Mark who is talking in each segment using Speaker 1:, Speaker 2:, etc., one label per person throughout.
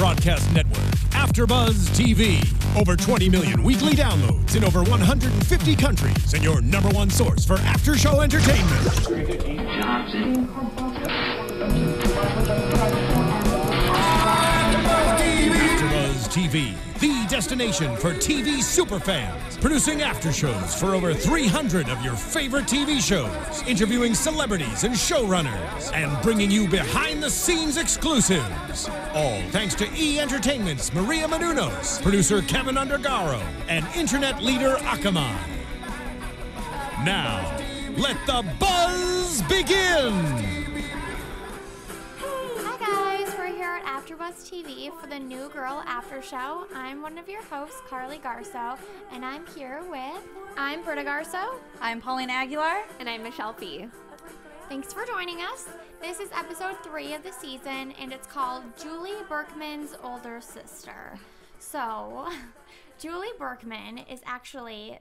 Speaker 1: broadcast network, AFTERBUZZ TV. Over 20 million weekly downloads in over 150 countries, and your #1 source for after-show entertainment. AFTERBUZZ TV, the destination for TV superfans. Producing aftershows for over 300 of your favorite TV shows. Interviewing celebrities and showrunners. And bringing you behind-the-scenes exclusives. All thanks to E! Entertainment's Maria Menounos, producer Kevin Undergaro, and internet leader Akamai. Now, let the buzz begin!
Speaker 2: AFTERBUZZ TV for the New Girl After Show. I'm one of your hosts, Carli Garsow, and I'm here with...
Speaker 3: I'm Britta Garsow.
Speaker 4: I'm Paulina Aguilar.
Speaker 3: And I'm Michelle P.
Speaker 2: Thanks for joining us. This is episode 3 of the season, and it's called Julie Berkman's Older Sister. So, Julie Berkman is actually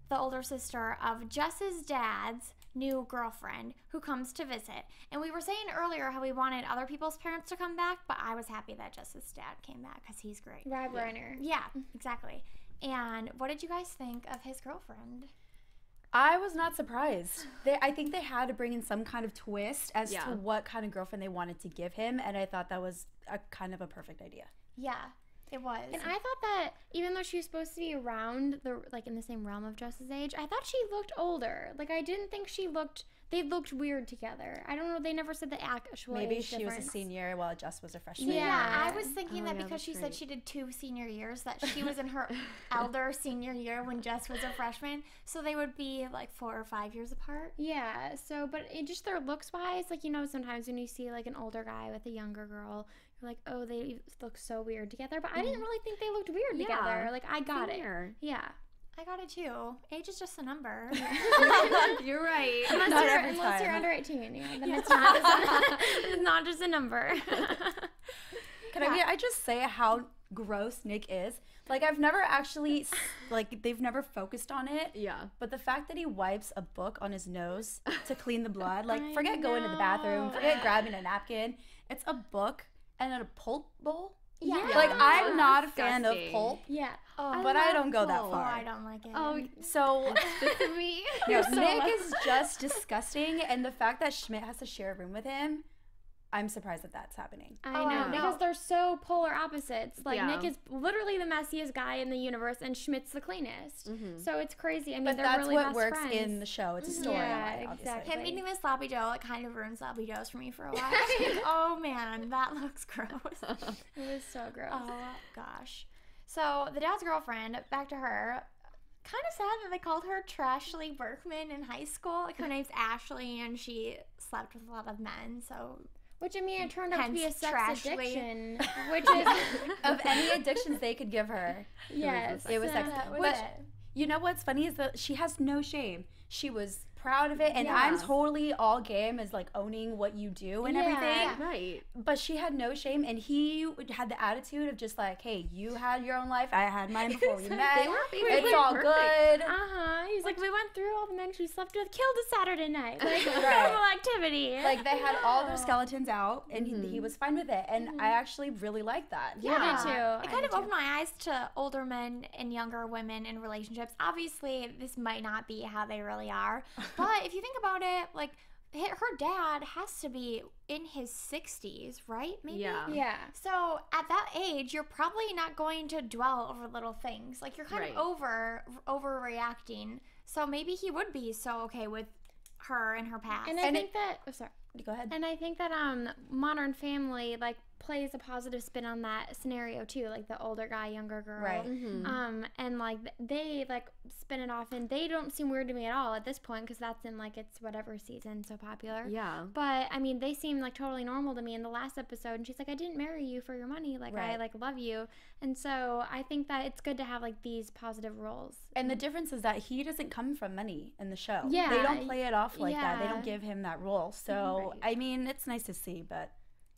Speaker 2: the older sister of Jess's dad's new girlfriend who comes to visit. And we were saying earlier how we wanted other people's parents to come back, but I was happy that Jess's dad came back because he's great.
Speaker 3: Rob Reiner.
Speaker 2: Yeah, exactly. And what did you guys think of his girlfriend?
Speaker 4: I was not surprised. I think they had to bring in some kind of twist as to what kind of girlfriend they wanted to give him, and I thought that was a kind of a perfect idea.
Speaker 2: Yeah. It was.
Speaker 3: And I thought that even though she was supposed to be around in the same realm of Jess's age, I thought she looked older. Like, I didn't think they looked weird together. I don't know, they never said the actual
Speaker 4: Maybe
Speaker 3: age
Speaker 4: she
Speaker 3: difference.
Speaker 4: was a senior while Jess was a freshman.
Speaker 2: Yeah, I was thinking that because she said she did 2 senior years, that she was in her elder senior year when Jess was a freshman, so they would be like 4 or 5 years apart.
Speaker 3: Yeah, so, but it just their looks-wise, like, you know, sometimes when you see like an older guy with a younger girl, like, oh, they look so weird together, but I didn't really think they looked weird together. Like, I got it. Yeah.
Speaker 2: I got it too. Age is just a number.
Speaker 3: You're right.
Speaker 4: Unless
Speaker 3: you're under 18, then it's not just a number.
Speaker 4: Can I just say how gross Nick is? Like, I've never actually, they've never focused on it.
Speaker 5: Yeah.
Speaker 4: But the fact that he wipes a book on his nose to clean the blood, like, forget going to the bathroom, forget grabbing a napkin. It's a book and a pulp bowl.
Speaker 2: Yeah.
Speaker 4: Like, I'm not a fan of pulp.
Speaker 3: Yeah.
Speaker 4: But I don't go that far.
Speaker 2: Oh, I don't like it.
Speaker 4: Oh, so
Speaker 3: me.
Speaker 4: No, Nick is just disgusting, and the fact that Schmidt has to share a room with him, I'm surprised that that's happening.
Speaker 3: I know, because they're so polar opposites. Like, Nick is literally the messiest guy in the universe, and Schmidt's the cleanest. So it's crazy. I mean,
Speaker 4: but
Speaker 3: they're
Speaker 4: that's
Speaker 3: really
Speaker 4: what
Speaker 3: best
Speaker 4: works
Speaker 3: friends.
Speaker 4: in the show. It's a story.
Speaker 3: Yeah,
Speaker 4: obviously.
Speaker 3: exactly.
Speaker 2: Him eating the sloppy Joe, it kind of ruined sloppy Joes for me for a while. Oh man, that looks gross.
Speaker 3: It was so gross.
Speaker 2: Oh gosh. So the dad's girlfriend, back to her. Kind of sad that they called her Trashly Berkman in high school. Like, her name's Ashley, and she slept with a lot of men. So.
Speaker 3: Which, I mean, it turned out to be a sex
Speaker 2: Trashly.
Speaker 3: addiction. Which is
Speaker 4: of any addictions they could give her.
Speaker 3: Yes,
Speaker 4: it was sex. Which, you know what's funny is that she has no shame. She was proud of it, and I'm totally all game as like owning what you do and everything.
Speaker 5: Right.
Speaker 4: But she had no shame, and he had the attitude of just like, hey, you had your own life, I had mine before we met. It's all good.
Speaker 3: He's like, we went through all the men she slept with, killed a Saturday night. Like, normal activity.
Speaker 4: Like, they had all their skeletons out, and he was fine with it, and I actually really liked that.
Speaker 3: Yeah, I did too.
Speaker 2: It kind of opened my eyes to older men and younger women in relationships. Obviously, this might not be how they really are, but if you think about it, like, her dad has to be in his 60s, right? Maybe?
Speaker 3: Yeah.
Speaker 2: So at that age, you're probably not going to dwell over little things. Like, you're kind of overreacting. So maybe he would be so okay with her and her past.
Speaker 3: And I think that... Oh, sorry.
Speaker 4: Go ahead.
Speaker 3: And I think that Modern Family, like, plays a positive spin on that scenario too, like the older guy, younger girl,
Speaker 4: right?
Speaker 3: And like they like spin it off, and they don't seem weird to me at all at this point, because that's in like it's whatever season, so popular.
Speaker 5: Yeah.
Speaker 3: But I mean, they seem like totally normal to me in the last episode, and she's like, I didn't marry you for your money, like I like love you, and so I think that it's good to have like these positive roles.
Speaker 4: And the difference is that he doesn't come from money in the show.
Speaker 3: Yeah,
Speaker 4: they don't play it off like that. They don't give him that role. So I mean, it's nice to see, but.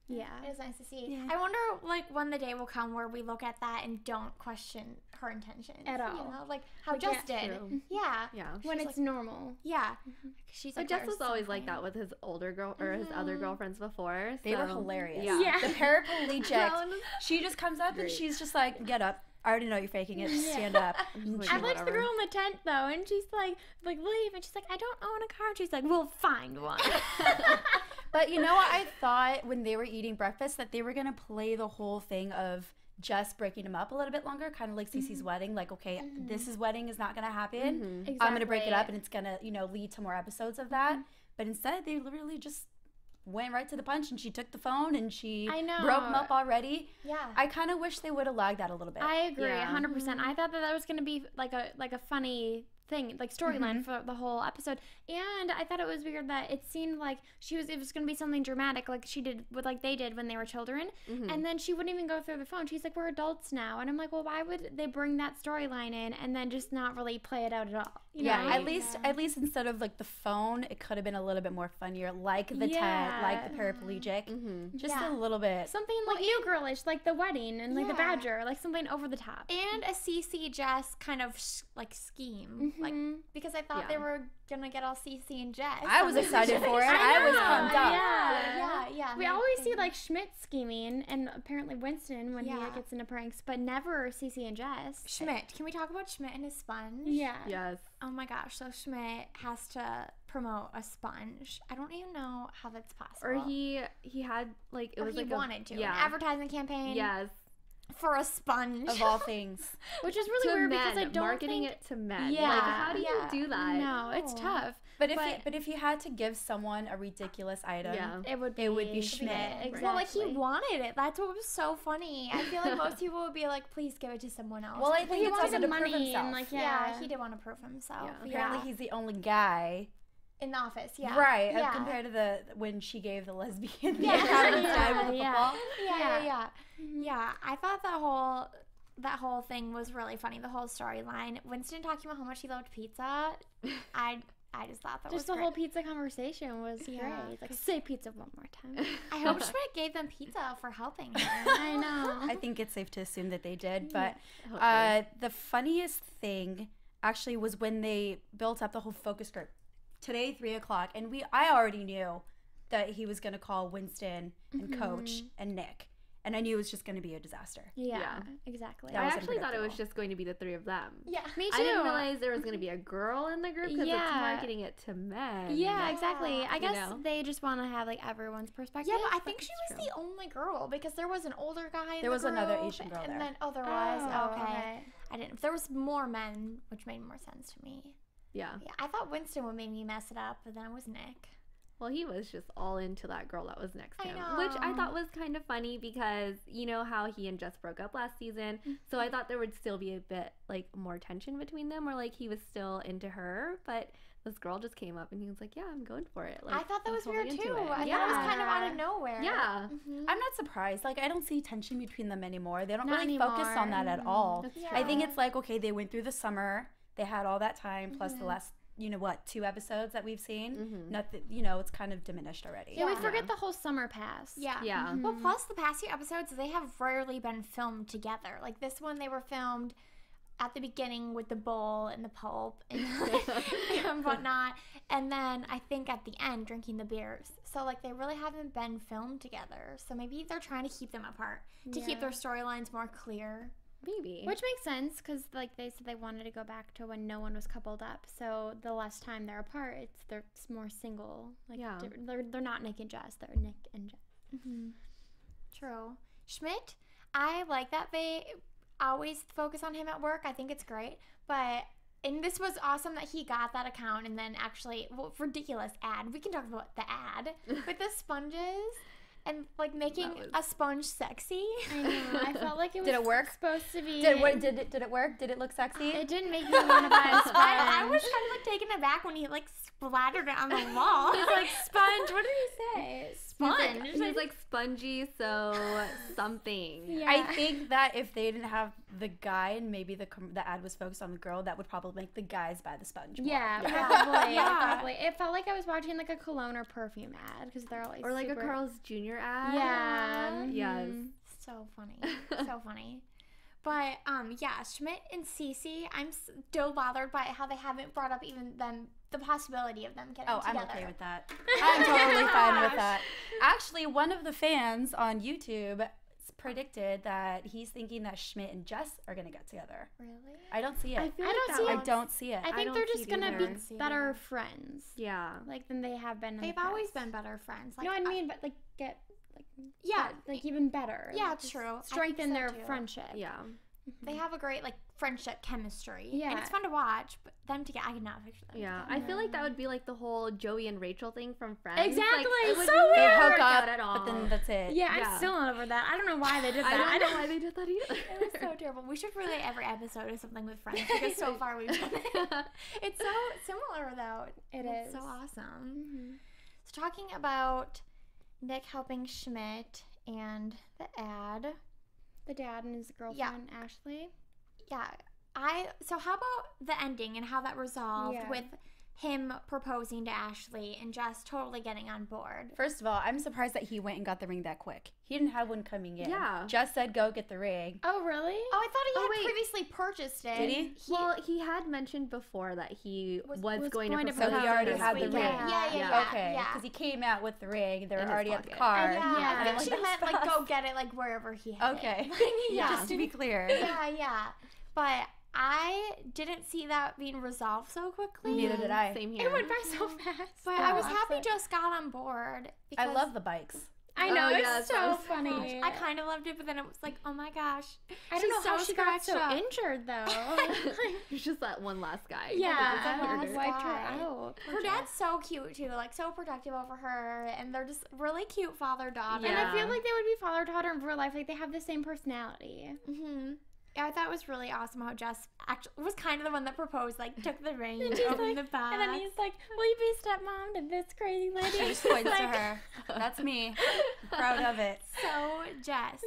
Speaker 3: Yeah.
Speaker 2: It is nice to see.
Speaker 3: Yeah.
Speaker 2: I wonder, like, when the day will come where we look at that and don't question her intentions.
Speaker 3: At all.
Speaker 2: You know, like how Jess did.
Speaker 5: True.
Speaker 2: Yeah.
Speaker 5: Yeah.
Speaker 3: When it's normal.
Speaker 2: Yeah. She's
Speaker 5: But
Speaker 2: like,
Speaker 5: Jess was
Speaker 2: "There's
Speaker 5: always like
Speaker 2: something."
Speaker 5: that with his older girl or his other girlfriends before.
Speaker 4: They were
Speaker 5: so-
Speaker 4: hilarious.
Speaker 5: Yeah.
Speaker 4: The paraplegic.
Speaker 5: That one
Speaker 4: She just comes up and
Speaker 5: great.
Speaker 4: she's just like, get up. I already know you're faking it. Stand up.
Speaker 5: Like,
Speaker 3: I liked the
Speaker 5: whatever.
Speaker 3: girl in the tent though, and she's like leave, and she's like, I don't own a car. And she's like, we'll find one.
Speaker 4: But you know what? I thought when they were eating breakfast that they were going to play the whole thing of just breaking him up a little bit longer, kind of like Cece's wedding. Like, okay, this wedding is not going to happen. I'm going to break it up, and it's going to, lead to more episodes of that. But instead, they literally just went right to the punch, and she took the phone, and she
Speaker 3: I know.
Speaker 4: broke him up already.
Speaker 2: Yeah.
Speaker 4: I kind of wish they would have lagged that a little bit.
Speaker 3: I agree,
Speaker 5: Yeah.
Speaker 3: 100%. I thought that was going to be like a funny thing, like storyline for the whole episode. And I thought it was weird that it seemed like it was going to be something dramatic, like she did like they did when they were children. And then she wouldn't even go through the phone. She's like, we're adults now. And I'm like, well, why would they bring that storyline in and then just not really play it out at all? You
Speaker 4: Yeah,
Speaker 3: know?
Speaker 4: at least instead of like the phone, it could have been a little bit more funnier, like the tent, like the paraplegic, just a little bit.
Speaker 3: Something like new girlish, like the wedding and like the
Speaker 2: Yeah.
Speaker 3: badger, like something over the top.
Speaker 2: And a CC Jess kind of like scheme, like because I thought they were gonna get all CC and Jess.
Speaker 4: I was excited for it. I was pumped up.
Speaker 2: Yeah.
Speaker 3: We always see like Schmidt scheming, and apparently Winston when he gets into pranks, but never Cece and Jess.
Speaker 2: Schmidt. Can we talk about Schmidt and his sponge?
Speaker 3: Yeah.
Speaker 5: Yes.
Speaker 2: Oh my gosh. So Schmidt has to promote a sponge. I don't even know how that's possible.
Speaker 5: Or he had like it
Speaker 2: Or
Speaker 5: was
Speaker 2: he
Speaker 5: like
Speaker 2: wanted to.
Speaker 5: Yeah.
Speaker 2: An advertising campaign.
Speaker 5: Yes.
Speaker 2: For a sponge.
Speaker 4: Of all things.
Speaker 3: Which is really
Speaker 5: To
Speaker 3: weird
Speaker 5: men,
Speaker 3: because I don't
Speaker 5: marketing
Speaker 3: think...
Speaker 5: it to men.
Speaker 3: Yeah.
Speaker 5: Like, how do you do that?
Speaker 3: No, it's tough.
Speaker 4: But if you had to give someone a ridiculous item,
Speaker 3: It would be
Speaker 4: Schmidt.
Speaker 3: Exactly.
Speaker 2: Well, like he wanted it. That's what was so funny. I feel like most people would be like, "Please give it to someone else."
Speaker 4: Well, I think
Speaker 3: He
Speaker 4: it's also
Speaker 3: wanted
Speaker 4: to prove
Speaker 3: money
Speaker 4: himself.
Speaker 3: and like
Speaker 2: yeah, he did want to prove himself.
Speaker 5: Yeah.
Speaker 4: Apparently, he's the only guy,
Speaker 2: in the office. Yeah,
Speaker 4: right?
Speaker 2: Yeah.
Speaker 4: Compared to when she gave the lesbian
Speaker 2: Yeah.
Speaker 4: instead with the football.
Speaker 2: Yeah. I thought that whole thing was really funny. The whole storyline. Winston talking about how much he loved pizza. I just thought that was
Speaker 3: just the
Speaker 2: great.
Speaker 3: whole pizza conversation was great. Like, say pizza one more time.
Speaker 2: I hope Schmidt gave them pizza for helping her.
Speaker 3: I know.
Speaker 4: I think it's safe to assume that they did. But
Speaker 5: Hopefully.
Speaker 4: the funniest thing actually was when they built up the whole focus group. Today, 3:00, and I already knew that he was going to call Winston and Coach and Nick. And I knew it was just going to be a disaster.
Speaker 3: Yeah, exactly.
Speaker 4: That
Speaker 5: I
Speaker 4: was
Speaker 5: actually thought it was
Speaker 4: unpredictable.
Speaker 5: just going to be the three of them.
Speaker 2: Yeah.
Speaker 3: Me too.
Speaker 5: I didn't realize there was going to be a girl in the group because
Speaker 3: Yeah.
Speaker 5: it's marketing it to men.
Speaker 3: Yeah, exactly. I
Speaker 5: You
Speaker 3: guess
Speaker 5: know?
Speaker 3: they just want to have like everyone's perspective.
Speaker 2: Yeah, but I think she
Speaker 3: it's
Speaker 2: was
Speaker 3: true.
Speaker 2: the only girl because there was an older guy in
Speaker 4: There
Speaker 2: the
Speaker 4: was another
Speaker 2: group,
Speaker 4: Asian girl
Speaker 2: and
Speaker 4: there.
Speaker 2: then there was.
Speaker 3: Oh,
Speaker 2: Okay. I didn't. There was more men, which made more sense to me.
Speaker 5: Yeah.
Speaker 2: Yeah, I thought Winston would maybe mess it up, but then it was Nick.
Speaker 5: Well, he was just all into that girl that was next to
Speaker 2: I
Speaker 5: him,
Speaker 2: know.
Speaker 5: which I thought was kind of funny because you know how he and Jess broke up last season, so I thought there would still be a bit like more tension between them, or like he was still into her, but this girl just came up and he was like, "Yeah, I'm going for it." Like,
Speaker 2: I thought that
Speaker 5: I'm
Speaker 2: was
Speaker 5: totally
Speaker 2: weird
Speaker 5: into
Speaker 2: too.
Speaker 5: it.
Speaker 2: I
Speaker 5: yeah.
Speaker 2: thought it was kind of out of nowhere.
Speaker 5: Yeah.
Speaker 4: I'm not surprised. Like, I don't see tension between them anymore. They don't
Speaker 3: Not
Speaker 4: really focus
Speaker 3: anymore.
Speaker 4: on that at all.
Speaker 5: That's
Speaker 2: Yeah.
Speaker 4: I think it's like, okay, they went through the summer. They had all that time, plus the last, 2 episodes that we've seen. Nothing, it's kind of diminished already.
Speaker 3: Yeah, we forget the whole summer pass.
Speaker 2: Yeah.
Speaker 5: Yeah.
Speaker 2: Well, plus the past few episodes, they have rarely been filmed together. Like this one, they were filmed at the beginning with the bowl and the pulp and, and whatnot. And then I think at the end, drinking the beers. So, like, they really haven't been filmed together. So maybe they're trying to keep them apart to keep their storylines more clear.
Speaker 5: Maybe.
Speaker 3: Which makes sense because, like, they said they wanted to go back to when no one was coupled up. So the less time they're apart, they're more single. Like,
Speaker 5: Yeah.
Speaker 3: they're not Nick and Jess. They're Nick and Jess.
Speaker 2: True. Schmidt, I like that they always focus on him at work. I think it's great. And this was awesome that he got that account and then actually, ridiculous ad. We can talk about the ad with the sponges and like making a sponge sexy.
Speaker 3: I know. I felt like it was
Speaker 4: Did it work?
Speaker 3: supposed to be.
Speaker 4: Did it work? Did it look sexy?
Speaker 3: It didn't make me want to buy a sponge.
Speaker 2: I was kind of like taken aback when he like splattered it on the wall.
Speaker 3: He's like, sponge. What did he say?
Speaker 2: Sponge.
Speaker 5: was like spongy, so something.
Speaker 3: Yeah.
Speaker 4: I think that if they didn't have the guy and maybe the ad was focused on the girl, that would probably make the guys buy the sponge more.
Speaker 3: Yeah, probably. It felt like I was watching like a cologne or perfume ad because they're always
Speaker 5: Or like
Speaker 3: super...
Speaker 5: a Carl's Jr. ad.
Speaker 3: Yeah.
Speaker 5: Yes.
Speaker 2: So funny. So funny. But, yeah, Schmidt and Cece, I'm still bothered by how they haven't brought up even the possibility of them getting together.
Speaker 4: I'm okay with that. I'm totally fine with that. Actually, one of the fans on YouTube predicted that he's thinking that Schmidt and Jess are going to get together.
Speaker 2: Really?
Speaker 4: I don't see it.
Speaker 5: I feel
Speaker 3: I
Speaker 5: like
Speaker 3: don't
Speaker 5: that
Speaker 3: see
Speaker 4: I
Speaker 5: one's-
Speaker 4: don't see it.
Speaker 3: I think
Speaker 5: don't
Speaker 3: they're
Speaker 5: see
Speaker 3: just
Speaker 5: it
Speaker 3: gonna
Speaker 5: either.
Speaker 3: be better friends,
Speaker 5: Yeah.
Speaker 3: like than they have been. In
Speaker 2: They've
Speaker 3: the
Speaker 2: always
Speaker 3: past.
Speaker 2: been better friends. Like,
Speaker 3: No, I mean, but like get like
Speaker 2: yeah,
Speaker 3: like even better.
Speaker 2: Yeah,
Speaker 3: like,
Speaker 2: it's
Speaker 3: just
Speaker 2: true. I think
Speaker 3: Strengthen
Speaker 2: so,
Speaker 3: their
Speaker 2: too.
Speaker 3: friendship.
Speaker 5: Yeah.
Speaker 2: they have a great, like, friendship chemistry.
Speaker 3: Yeah.
Speaker 2: And it's fun to watch, but them together, I cannot picture them.
Speaker 5: Yeah.
Speaker 2: together.
Speaker 5: I feel like that would be like the whole Joey and Rachel thing from Friends.
Speaker 3: Exactly.
Speaker 5: Like, it would
Speaker 3: So
Speaker 5: never
Speaker 3: weird.
Speaker 4: They
Speaker 5: work
Speaker 4: hook
Speaker 5: out
Speaker 4: up,
Speaker 5: at all.
Speaker 4: but then that's it.
Speaker 3: Yeah,
Speaker 5: Yeah.
Speaker 3: I'm still not over that. I don't know why they did that.
Speaker 5: I don't know why they did that either.
Speaker 2: It was so terrible. We should relate every episode to something with friends because so far we've done it. It's so similar, though.
Speaker 3: It
Speaker 2: It's so
Speaker 3: is.
Speaker 2: awesome.
Speaker 3: Mhm.
Speaker 2: So talking about Nick helping Schmidt and the ad.
Speaker 3: The dad and his girlfriend Ashley.
Speaker 2: Yeah. So how about the ending and how that resolved
Speaker 3: Yeah.
Speaker 2: with him proposing to Ashley and Jess totally getting on board?
Speaker 4: First of all, I'm surprised that he went and got the ring that quick. He didn't have one coming in.
Speaker 5: Yeah.
Speaker 4: Just said, go get the ring.
Speaker 3: Oh really?
Speaker 2: Oh, I thought he had
Speaker 5: wait.
Speaker 2: previously purchased it.
Speaker 4: Did he?
Speaker 5: Well, he had mentioned before that he was going to
Speaker 3: going to
Speaker 5: propose.
Speaker 4: So he already
Speaker 2: this
Speaker 4: had the ring.
Speaker 2: weekend. Yeah.
Speaker 4: Okay.
Speaker 2: Yeah.
Speaker 4: Because he came out with the ring. They were
Speaker 5: In his
Speaker 4: already at the
Speaker 5: pocket.
Speaker 4: car.
Speaker 2: Yeah,
Speaker 3: Yeah.
Speaker 2: I think
Speaker 4: I'm
Speaker 2: she
Speaker 4: like,
Speaker 2: meant
Speaker 4: that's
Speaker 2: like go
Speaker 4: fast.
Speaker 2: get it like wherever he had
Speaker 4: Okay.
Speaker 2: it. Yeah.
Speaker 4: Just to be clear.
Speaker 2: yeah. But I didn't see that being resolved so quickly.
Speaker 4: Neither did I.
Speaker 5: Same here.
Speaker 3: It went by so fast.
Speaker 2: But I was happy Jess got on board.
Speaker 4: I
Speaker 2: Because
Speaker 4: love the bikes.
Speaker 3: I know,
Speaker 5: Oh,
Speaker 3: it's
Speaker 5: yes,
Speaker 3: so
Speaker 5: that was
Speaker 3: funny.
Speaker 2: I kind of loved it, but then it was like, oh my gosh.
Speaker 3: I don't know
Speaker 2: she's
Speaker 3: how
Speaker 2: so
Speaker 3: she got so
Speaker 2: scratched up.
Speaker 3: injured though.
Speaker 5: It's just that one last guy.
Speaker 3: Yeah,
Speaker 2: that
Speaker 3: I
Speaker 2: last
Speaker 3: wiped her
Speaker 2: guy.
Speaker 3: out.
Speaker 2: Her dad's so cute too, like so protective over her, and they're just really cute father-daughter.
Speaker 3: And I feel
Speaker 5: Yeah.
Speaker 3: like they would be father-daughter in real life. Like they have the same personality.
Speaker 2: Mm-hmm. Yeah, I thought it was really awesome how Jess actually was kind of the one that proposed, like took the ring,
Speaker 3: And she's
Speaker 2: opened
Speaker 3: like-
Speaker 2: the box.
Speaker 3: And then he's like, "Will you be stepmom to this crazy lady?"
Speaker 4: She just points to her. That's me. Proud of it.
Speaker 2: So Jess,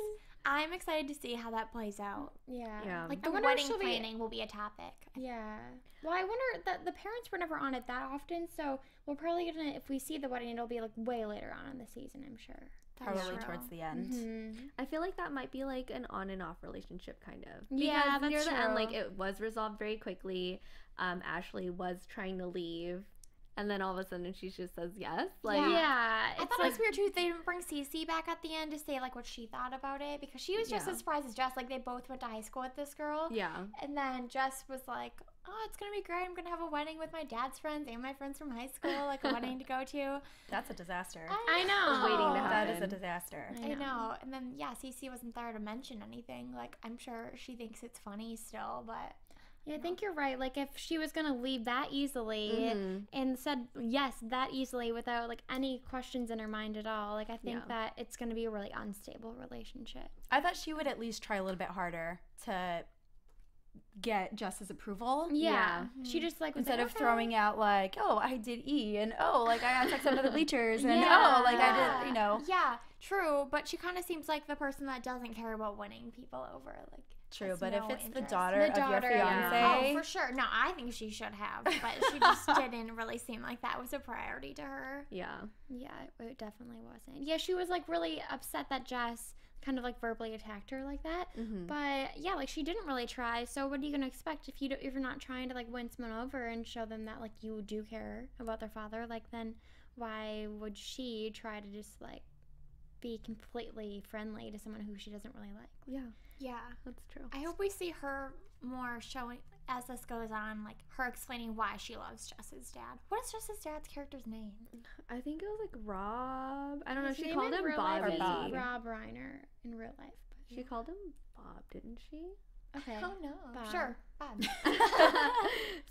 Speaker 2: I'm excited to see how that plays out.
Speaker 3: Yeah.
Speaker 5: Yeah.
Speaker 2: Like
Speaker 3: I
Speaker 2: the
Speaker 3: wonder if
Speaker 2: wedding
Speaker 3: she'll be-
Speaker 2: planning will be a topic.
Speaker 3: Yeah. Well, I wonder that the parents were never on it that often, so we're probably gonna, if we see the wedding, it'll be like way later on in the season, I'm sure.
Speaker 2: That's
Speaker 4: Probably
Speaker 2: true.
Speaker 4: towards the end.
Speaker 3: Mm-hmm.
Speaker 5: I feel like that might be like an on and off relationship kind of.
Speaker 3: Yeah,
Speaker 5: Because near
Speaker 3: that's
Speaker 5: the end, like
Speaker 3: true.
Speaker 5: it was resolved very quickly. Ashley was trying to leave, and then all of a sudden she just says yes. Like
Speaker 3: Yeah.
Speaker 2: I
Speaker 3: It's
Speaker 2: thought
Speaker 3: like,
Speaker 2: it was weird too. They didn't bring Cece back at the end to say like what she thought about it because she was just
Speaker 5: Yeah.
Speaker 2: as surprised as Jess. Like they both went to high school with this girl,
Speaker 5: yeah.
Speaker 2: and then Jess was like, "Oh, it's gonna be great. I'm gonna have a wedding with my dad's friends and my friends from high school, like a wedding to go to."
Speaker 4: That's a disaster.
Speaker 3: I know.
Speaker 5: Was waiting to
Speaker 4: That
Speaker 5: happen.
Speaker 4: is a disaster.
Speaker 2: I know. And then yeah, Cece wasn't there to mention anything. Like I'm sure she thinks it's funny still, but
Speaker 3: Yeah, I think you're right. Like, if she was gonna leave that easily
Speaker 5: Mhm.
Speaker 3: and said yes that easily without like any questions in her mind at all, like I think
Speaker 5: Yeah.
Speaker 3: that it's gonna be a really unstable relationship.
Speaker 4: I thought she would at least try a little bit harder to get Jess's approval.
Speaker 3: Yeah, she just like was
Speaker 4: Instead
Speaker 3: like,
Speaker 4: of
Speaker 3: "Okay."
Speaker 4: throwing out like, oh, I did E, and oh, like I had sex under the bleachers, and
Speaker 3: Yeah.
Speaker 4: oh, like I did, you know.
Speaker 2: Yeah, true. But she kind of seems like the person that doesn't care about winning people over. Like
Speaker 4: True,
Speaker 2: has
Speaker 4: but
Speaker 2: no
Speaker 4: if it's the
Speaker 2: interest.
Speaker 4: daughter,
Speaker 3: The
Speaker 4: of your
Speaker 3: daughter, yeah.
Speaker 4: fiance,
Speaker 2: Oh, for sure. No, I think she should have, but she just didn't really seem like that was a priority to her.
Speaker 5: Yeah.
Speaker 3: Yeah, it definitely wasn't. Yeah, she was like really upset that Jess kind of like verbally attacked her like that.
Speaker 5: Mhm.
Speaker 3: But yeah, like she didn't really try. So what are you gonna expect if if you're not trying to like win someone over and show them that like you do care about their father? Like then why would she try to just like be completely friendly to someone who she doesn't really like?
Speaker 5: Yeah.
Speaker 2: Yeah.
Speaker 5: That's true.
Speaker 2: I hope we see her more showing as this goes on, like her explaining why she loves Jess's dad. What is Jess's dad's character's name?
Speaker 5: I think it was like Rob. I don't know.
Speaker 3: His
Speaker 5: She
Speaker 3: name
Speaker 5: called
Speaker 3: in
Speaker 5: him
Speaker 3: real life
Speaker 5: Bobby.
Speaker 3: is
Speaker 4: Bob.
Speaker 3: Rob Reiner in real life.
Speaker 5: She called him Bob, didn't she?
Speaker 3: Okay.
Speaker 2: Oh no.
Speaker 3: Bob.
Speaker 2: Sure. Bob.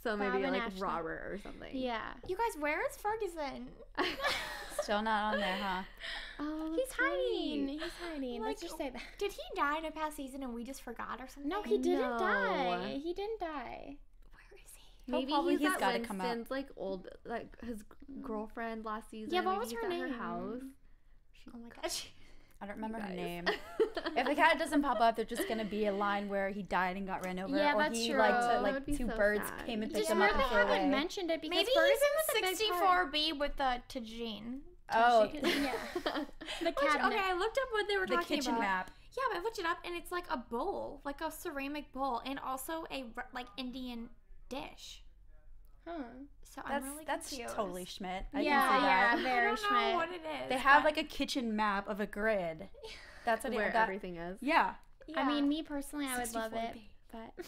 Speaker 5: So
Speaker 3: Bob
Speaker 5: maybe
Speaker 3: and
Speaker 5: like
Speaker 3: Ashley.
Speaker 5: Robert or something.
Speaker 3: Yeah.
Speaker 2: You guys, where is Ferguson?
Speaker 4: still not on there, huh?
Speaker 5: Oh,
Speaker 3: He's
Speaker 5: that's right.
Speaker 3: hiding. He's hiding.
Speaker 2: Like,
Speaker 3: Let's just say that.
Speaker 2: Did he die in a past season and we just forgot or something?
Speaker 3: No, he didn't
Speaker 5: No.
Speaker 3: die. He didn't die.
Speaker 2: Where is he?
Speaker 5: Maybe
Speaker 4: probably
Speaker 5: he's
Speaker 4: he's
Speaker 5: at
Speaker 4: gotta come up.
Speaker 5: Winston's like old, like his girlfriend last season.
Speaker 3: Yeah, what
Speaker 5: Maybe
Speaker 3: was
Speaker 5: he's
Speaker 3: her
Speaker 5: at
Speaker 3: name?
Speaker 5: Her house.
Speaker 2: Oh my god.
Speaker 4: I don't remember her name. If the cat doesn't pop up, there's just gonna be a line where he died and got ran over,
Speaker 3: Yeah,
Speaker 4: or
Speaker 3: that's
Speaker 4: he
Speaker 3: true.
Speaker 4: like
Speaker 3: That would
Speaker 4: two
Speaker 5: so
Speaker 4: birds
Speaker 5: sad.
Speaker 4: came and
Speaker 3: Just
Speaker 4: picked him up
Speaker 3: weird
Speaker 4: and
Speaker 3: they
Speaker 4: flew
Speaker 3: haven't
Speaker 4: away.
Speaker 3: mentioned it because
Speaker 2: Maybe
Speaker 3: Ferguson's
Speaker 2: he's in 64B with the Tajin.
Speaker 4: Oh,
Speaker 3: Yeah. The
Speaker 2: Which,
Speaker 3: cabinet.
Speaker 2: okay, I looked up what they were
Speaker 4: the
Speaker 2: talking
Speaker 4: kitchen
Speaker 2: about.
Speaker 4: map.
Speaker 2: Yeah, but I looked it up, and it's like a bowl, like a ceramic bowl, and also a like Indian dish.
Speaker 3: Huh.
Speaker 2: So I'm really
Speaker 4: That's
Speaker 2: confused.
Speaker 4: totally Schmidt. I
Speaker 3: Yeah,
Speaker 4: can see that.
Speaker 3: yeah, very
Speaker 2: I don't know
Speaker 3: Schmidt.
Speaker 2: what it is.
Speaker 4: They have
Speaker 2: but-
Speaker 4: like a kitchen map of a grid. That's what
Speaker 5: Where
Speaker 4: it that,
Speaker 5: everything is.
Speaker 4: Yeah.
Speaker 2: Yeah.
Speaker 3: I mean, me personally, I would love it,
Speaker 4: 64B.
Speaker 3: but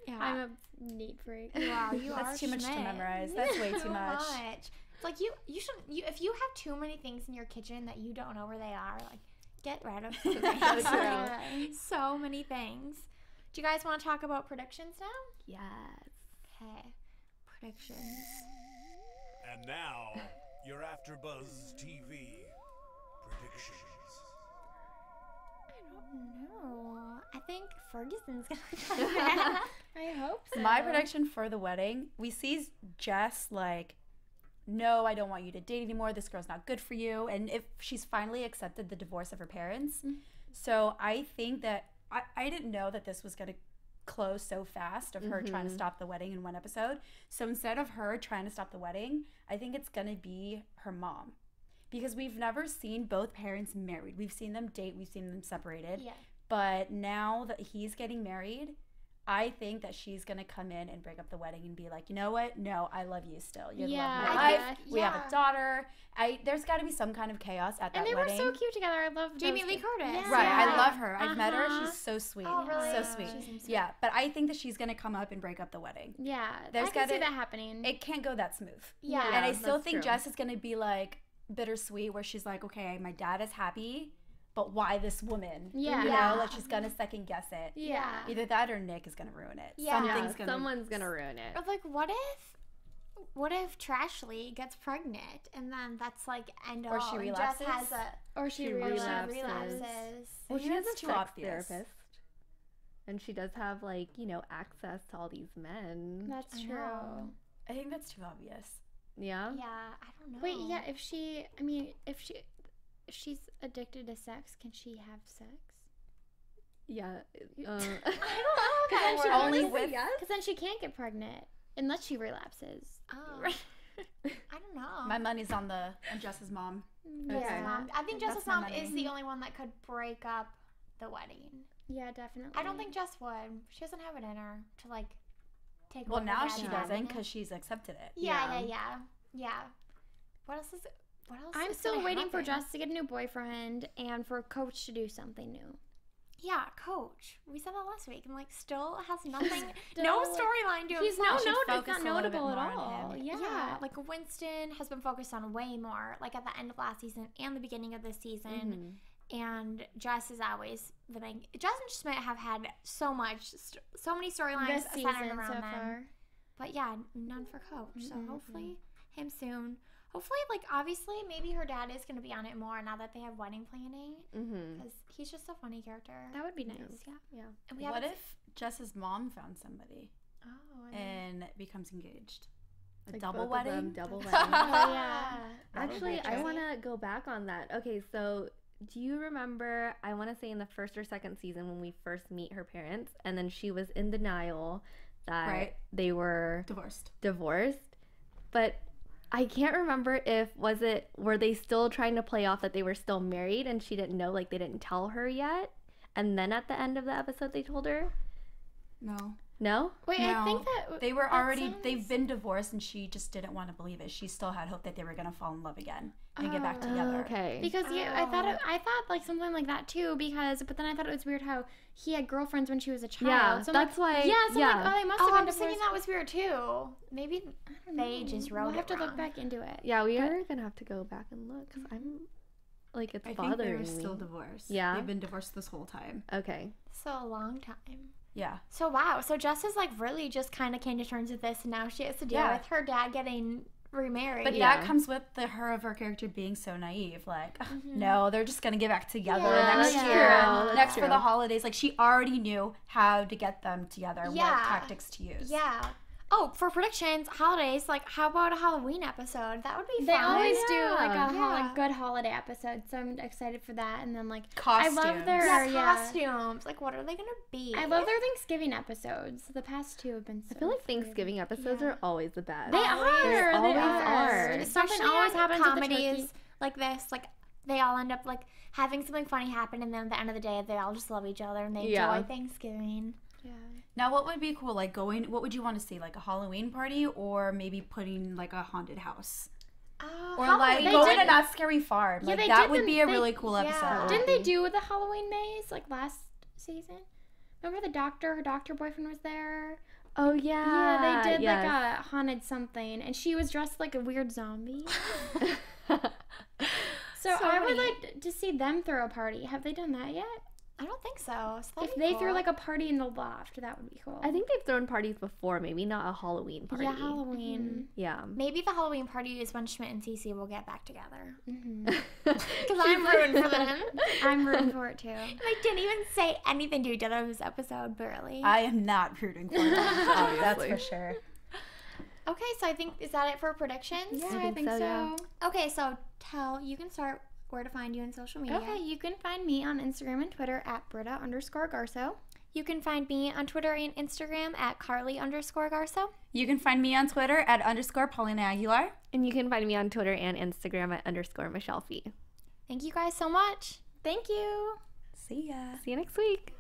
Speaker 2: yeah.
Speaker 3: I'm a neat freak.
Speaker 2: Wow, you are
Speaker 4: That's too much to
Speaker 2: Schmidt.
Speaker 4: memorize. That's way too much.
Speaker 2: It's like you should if you have too many things in your kitchen that you don't know where they are, like get rid of some things.
Speaker 3: So true.
Speaker 2: Like, so many things. Do you guys want to talk about predictions now?
Speaker 5: Yes.
Speaker 2: Okay. Predictions.
Speaker 1: And now, your AFTERBUZZ TV predictions.
Speaker 2: No, I think Ferguson's gonna.
Speaker 3: I hope so.
Speaker 4: My prediction for the wedding, we see Jess like, no, I don't want you to date anymore. This girl's not good for you. And if she's finally accepted the divorce of her parents. So I think that I didn't know that this was going to close so fast of her trying to stop the wedding in one episode. So instead of her trying to stop the wedding, I think it's going to be her mom. Because we've never seen both parents married. We've seen them date, we've seen them separated.
Speaker 2: Yeah.
Speaker 4: But now that he's getting married, I think that she's going to come in and break up the wedding and be like, you know what? No, I love you still. You're the love of my
Speaker 3: Yeah,
Speaker 4: life. We have a daughter. There's got to be some kind of chaos at that
Speaker 3: And they
Speaker 4: wedding.
Speaker 3: were so cute together. I love
Speaker 2: Jamie
Speaker 3: those
Speaker 2: Lee
Speaker 3: kids.
Speaker 2: Curtis.
Speaker 3: Yeah.
Speaker 4: Right,
Speaker 2: Yeah.
Speaker 4: I love her. I've met her.
Speaker 3: Uh-huh.
Speaker 4: She's so sweet.
Speaker 2: Oh, really?
Speaker 4: So sweet.
Speaker 2: She seems sweet.
Speaker 4: Yeah, but I think that she's going to come up and break up the wedding.
Speaker 3: Yeah,
Speaker 4: There's
Speaker 3: I can
Speaker 4: gotta-
Speaker 3: see that happening.
Speaker 4: It can't go that smooth.
Speaker 2: Yeah.
Speaker 4: And I still
Speaker 5: that's
Speaker 4: think
Speaker 5: true.
Speaker 4: Jess is going to be like bittersweet where she's like, okay, my dad is happy, but why this woman?
Speaker 3: Yeah.
Speaker 4: You
Speaker 2: Yeah.
Speaker 4: know, like she's going to second guess it.
Speaker 3: yeah.
Speaker 4: Either that or Nick is going to ruin it.
Speaker 2: Yeah.
Speaker 4: Something's going to.
Speaker 5: Someone's gonna ruin it.
Speaker 2: Or like, what if Trashley gets pregnant and then that's like end
Speaker 4: Or
Speaker 2: all,
Speaker 4: she
Speaker 2: and
Speaker 4: relapses?
Speaker 2: Jess has a
Speaker 3: Or she
Speaker 5: She
Speaker 3: relapses.
Speaker 2: relapses.
Speaker 5: Well, she
Speaker 4: think
Speaker 5: has a
Speaker 4: that's too
Speaker 5: sex
Speaker 4: obvious.
Speaker 5: therapist. And she does have, like, you know, access to all these men.
Speaker 3: That's
Speaker 2: I
Speaker 3: true.
Speaker 2: know.
Speaker 4: I think that's too obvious.
Speaker 5: Yeah?
Speaker 2: Yeah, I don't know.
Speaker 3: Wait, yeah. If she's addicted to sex, can she have sex?
Speaker 5: Yeah.
Speaker 2: I don't know.
Speaker 3: Because then she
Speaker 4: Only
Speaker 3: won't-
Speaker 4: with-
Speaker 3: Because then she can't get pregnant unless she relapses.
Speaker 2: Oh, I don't know.
Speaker 4: My money's on Jess's mom.
Speaker 2: Jess's
Speaker 3: Yeah.
Speaker 2: mom. I think
Speaker 4: That's
Speaker 2: Jess's
Speaker 4: my
Speaker 2: mom
Speaker 4: money.
Speaker 2: is the only one that could break up the wedding.
Speaker 3: Yeah, definitely.
Speaker 2: I don't think Jess would. She doesn't have it in her to like take.
Speaker 4: Well,
Speaker 2: over
Speaker 4: now
Speaker 2: dad's
Speaker 4: she
Speaker 2: wedding.
Speaker 4: doesn't because she's accepted it.
Speaker 2: Yeah.
Speaker 5: Yeah.
Speaker 2: What else is? What else?
Speaker 3: I'm
Speaker 2: is
Speaker 3: still
Speaker 2: gonna
Speaker 3: waiting for
Speaker 2: happen?
Speaker 3: Jess to get a new boyfriend and for Coach to do something new.
Speaker 2: Yeah, Coach. We said that last week. I'm like, still has nothing. No
Speaker 3: Still-
Speaker 2: storyline to
Speaker 3: He's
Speaker 2: himself.
Speaker 3: no,
Speaker 4: should
Speaker 3: it's
Speaker 4: focus
Speaker 3: not
Speaker 4: a little bit
Speaker 3: notable at
Speaker 4: more on
Speaker 3: all.
Speaker 4: him.
Speaker 3: Yeah.
Speaker 2: Like Winston has been focused on way more, like at the end of last season and the beginning of this season. And Jess is always the main. Jess and Schmidt have had so many storylines
Speaker 3: This
Speaker 2: centered
Speaker 3: season
Speaker 2: around
Speaker 3: so
Speaker 2: them.
Speaker 3: far.
Speaker 2: But yeah, none for Coach. So hopefully him soon. Hopefully, like obviously, maybe her dad is gonna be on it more now that they have wedding planning because he's just a funny character.
Speaker 3: That would be nice.
Speaker 2: Yeah. And we
Speaker 4: What
Speaker 2: haven't-
Speaker 4: if Jess's mom found somebody
Speaker 2: Oh,
Speaker 4: and becomes engaged? A
Speaker 5: Like
Speaker 4: double
Speaker 5: both of them,
Speaker 4: wedding?
Speaker 5: double wedding.
Speaker 3: Oh, yeah.
Speaker 5: Actually, I
Speaker 2: Crazy.
Speaker 5: want to go back on that. Okay, so do you remember, I want to say in the first or second season when we first meet her parents, and then she was in denial that
Speaker 4: Right.
Speaker 5: they were
Speaker 4: Divorced.
Speaker 5: divorced, but I can't remember were they still trying to play off that they were still married and she didn't know, like they didn't tell her yet, and then at the end of the episode they told her?
Speaker 4: No.
Speaker 5: No?
Speaker 3: Wait, I think that
Speaker 4: they were
Speaker 3: that
Speaker 4: already
Speaker 3: sounds-
Speaker 4: they've been divorced and she just didn't want to believe it. She still had hope that they were gonna fall in love again and get back together.
Speaker 5: Okay.
Speaker 3: Because I thought like something like that too. But then I thought it was weird how he had girlfriends when she was a child.
Speaker 5: Yeah,
Speaker 3: so I'm
Speaker 5: that's
Speaker 3: like,
Speaker 5: why-
Speaker 3: Yeah, so I'm
Speaker 5: yeah.
Speaker 3: like, oh, they must
Speaker 2: Oh,
Speaker 3: have
Speaker 2: I
Speaker 3: been
Speaker 2: was thinking
Speaker 3: divorced.
Speaker 2: that was weird too. Maybe they just wrote
Speaker 3: We'll have
Speaker 2: it
Speaker 3: to look
Speaker 2: wrong.
Speaker 3: back into it.
Speaker 5: Yeah, we are gonna have to go back and look because I'm like it's
Speaker 4: I think
Speaker 5: bothering
Speaker 4: they were
Speaker 5: me.
Speaker 4: still divorced.
Speaker 5: Yeah?
Speaker 4: They've been divorced this whole time.
Speaker 5: Okay.
Speaker 2: So a long time.
Speaker 4: Yeah.
Speaker 2: So wow. So Jess is like really just kind of came to terms with this, and now she has to deal
Speaker 4: Yeah.
Speaker 2: with her dad getting remarried.
Speaker 4: But
Speaker 5: Yeah.
Speaker 4: that comes with her character being so naive. Like, no, they're just gonna get back together
Speaker 2: Yeah,
Speaker 4: next
Speaker 2: that's
Speaker 4: year,
Speaker 5: true.
Speaker 4: next
Speaker 5: That's
Speaker 4: for the holidays. Like, she already knew how to get them together,
Speaker 2: Yeah.
Speaker 4: what tactics to use.
Speaker 2: Yeah. Oh, for predictions, holidays, like how about a Halloween episode? That would be fun.
Speaker 3: They always do like
Speaker 2: Yeah.
Speaker 3: a good holiday episode, so I'm excited for that. And then like
Speaker 4: Costumes.
Speaker 3: I love their
Speaker 2: Costumes. Like, what are they gonna be?
Speaker 3: I love their Thanksgiving episodes. The past two have been so
Speaker 5: I feel like Thanksgiving episodes are always the best.
Speaker 3: They are.
Speaker 5: They always
Speaker 3: are.
Speaker 5: are.
Speaker 2: Something
Speaker 3: Especially
Speaker 2: always
Speaker 3: on
Speaker 2: happens with the
Speaker 3: comedies
Speaker 2: turkey like this. Like, they all end up like having something funny happen, and then at the end of the day, they all just love each other and they enjoy Thanksgiving.
Speaker 3: Yeah.
Speaker 4: Now, what would be cool? Like what would you want to see? Like a Halloween party, or maybe putting like a haunted house, or like
Speaker 2: Halloween.
Speaker 4: going to Not Scary Farm.
Speaker 3: Yeah,
Speaker 4: Like
Speaker 3: they
Speaker 4: that
Speaker 3: did
Speaker 4: would
Speaker 3: them-
Speaker 4: be a
Speaker 3: they-
Speaker 4: really cool episode.
Speaker 3: Didn't they do the Halloween maze like last season? Remember the doctor? Her doctor boyfriend was there.
Speaker 5: Oh yeah.
Speaker 3: Yeah, they did like a haunted something, and she was dressed like a weird zombie. So I would like to see them throw a party. Have they done that yet?
Speaker 2: I don't think so. So
Speaker 3: If they threw like a party in the loft, that would be cool.
Speaker 5: I think they've thrown parties before, maybe not a Halloween party.
Speaker 3: Yeah, Halloween.
Speaker 5: Yeah.
Speaker 2: maybe the Halloween party is when Schmidt and Cece will get back together.
Speaker 3: Mm-hmm.
Speaker 2: Because I'm rooting for them.
Speaker 3: I'm rooting for it too.
Speaker 2: They didn't even say anything to each other this episode, barely.
Speaker 4: I am not rooting for them. That's for sure.
Speaker 2: Okay, so I think, is that it for predictions?
Speaker 3: Yeah,
Speaker 5: I think so, yeah.
Speaker 2: Okay, so you can start where to find you on social media.
Speaker 3: Okay, you can find me on Instagram and Twitter at Britta_Garsow.
Speaker 2: You can find me on Twitter and Instagram at Carli_Garsow.
Speaker 4: You can find me on Twitter at _Paulina Aguilar.
Speaker 5: And you can find me on Twitter and Instagram at _Michelle Fee.
Speaker 2: Thank you guys so much.
Speaker 3: Thank you.
Speaker 4: See ya.
Speaker 5: See you next week.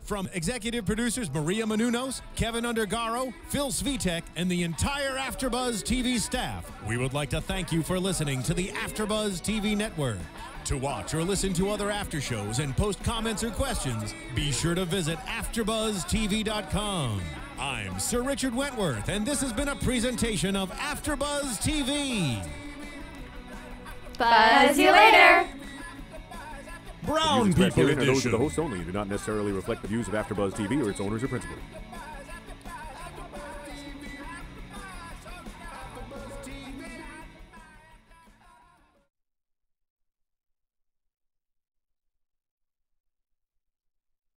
Speaker 1: From executive producers Maria Menounos, Kevin Undergaro, Phil Svitek, and the entire AfterBuzz TV staff, we would like to thank you for listening to the AfterBuzz TV network. To watch or listen to other after shows and post comments or questions, be sure to visit AfterBuzzTV.com. I'm Sir Richard Wentworth, and this has been a presentation of AfterBuzz TV.
Speaker 5: Buzz you later.
Speaker 1: Brown
Speaker 6: Views expressed
Speaker 1: People
Speaker 6: herein are those of the
Speaker 1: Edition.
Speaker 6: hosts only and do not necessarily reflect the views of AfterBuzz TV or its owners or principals.